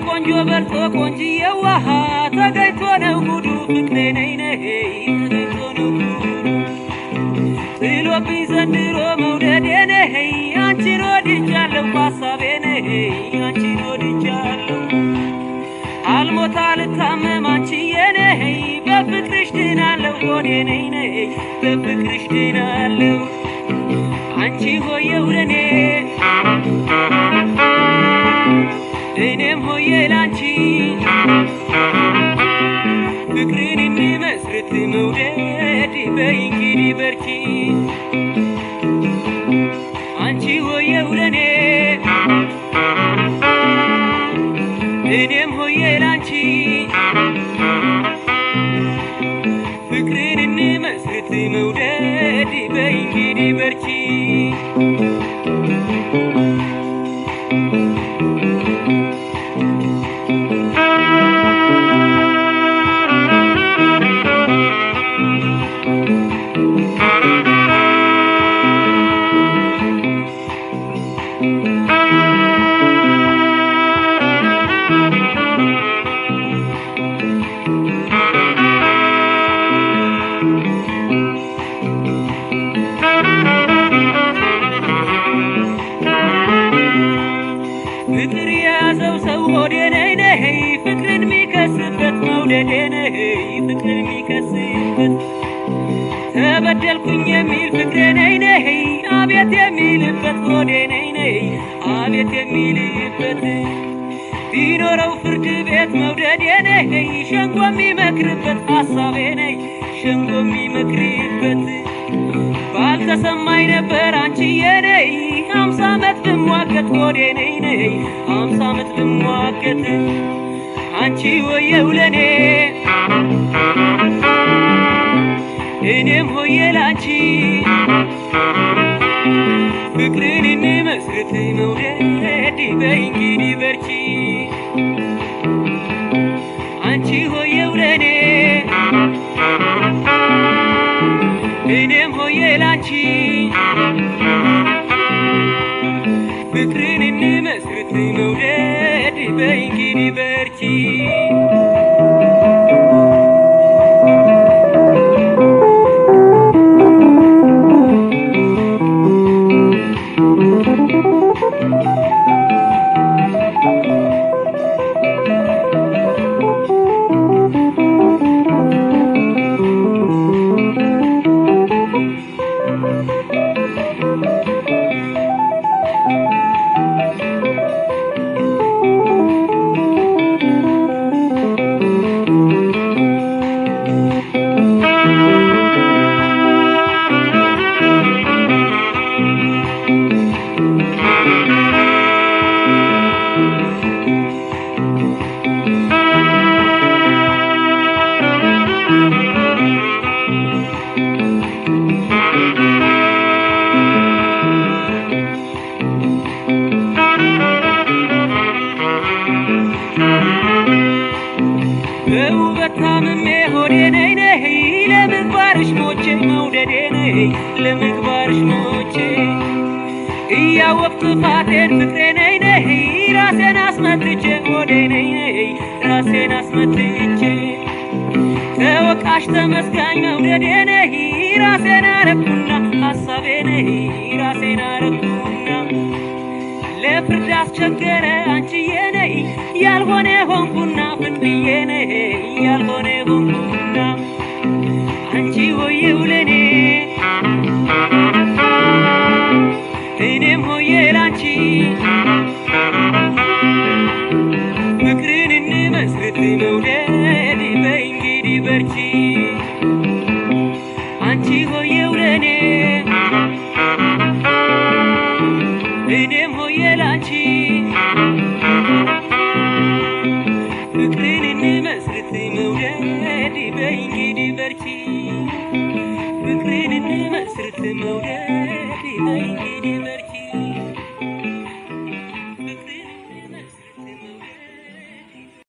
ቆንጆ በርቶ ቆንጂዬ ዋሃ ተገይቶ ነው ጉዱ ፍቅሬ ነይ ነይ ተገይቶ ነው ጥሎብኝ ዘንድሮ መውደዴ ነይ አንቺን ወድጃለሁ ሐሳቤ ነይ አንቺን ወድጃለሁ አልሞት አልታመም አንቺዬ ነይ በፍቅርሽ ድናለሁ ሆዴ ነይ ነይ በፍቅርሽ ድናለሁ አንቺ ሆየው ለኔ እኔም ሆዬ ላንቺ ፍቅርን እንመስርት መውደድ በይ እንግዲህ በርቺ አንቺ ሆዬው ለኔ እኔም ሆዬ ላንቺ ፍቅርን እንመስርት መውደድ በይ እንግዲህ በርቺ ፍቅር ያዘው ሰው ሆዴ ነይ ነይ ፍቅርን ሚከስበት መውደዴ ነይ ፍቅርን ሚከስበት ተበደልኩኝ የሚል ፍቅሬ ነይ ነይ አቤት የሚልበት ሆዴ ነይ ነይ አቤት የሚልበት ቢኖረው ፍርድ ቤት መውደዴ ነይ ሸንጎ ሚመክርበት ሐሳቤ ነይ ሸንጎ ሚመክርበት ባልተሰማኝ ነበር አንቺዬ ነይ 50 ዓመት ብሟገት ሆዴ ነይ ነይ 50 ዓመት ብሟገት አንቺ ሆየው ለኔ እኔም ሆዬ ላንቺ ፍቅርን እንመስርት መውደድ በይ እንግዲህ በርቺ አንቺ ሆየው ለኔ እኔም ሆዬ ላንቺ ፍቅርን እንመስርት መውደድ በይ እንግዲህ በርቺ በውበት ታምሜ ሆዴ ነይ ነይ ለምግባርሽ ሞቼ መውደዴ ነይ ለምግባርሽ ሞቼ እያወቅሁ ጥፋቴን ፍቅሬ ነይ ነይ ራሴን አስመትቼ ሆዴ ነይ ነይ ራሴን አስመትቼ ተወቃሽ ተመስጋኝ መውደዴ ነይ ራሴን አረኩና ሐሳቤ ነይ ራሴን አረኩና ለፍርድ አስቸገረ አንቺዬ ነይ ያልሆነ ሆንኩና ፍቅርዬ ነይ ያልሆነ ሆንኩና አንቺ ሆየው ለኔ እኔም ሆዬ ላንቺ ፍቅርን እንመስርት መውደድ በይ እንግዲህ በርቺ አንቺ ሆየው ለኔ እኔም ሆየ ላንቺ ፍቅርን እንመስርት መውደድ በይ እንግዲህ በርቺ ፍቅርን እንመስርት መውደድ በይ እንግዲህ በርቺ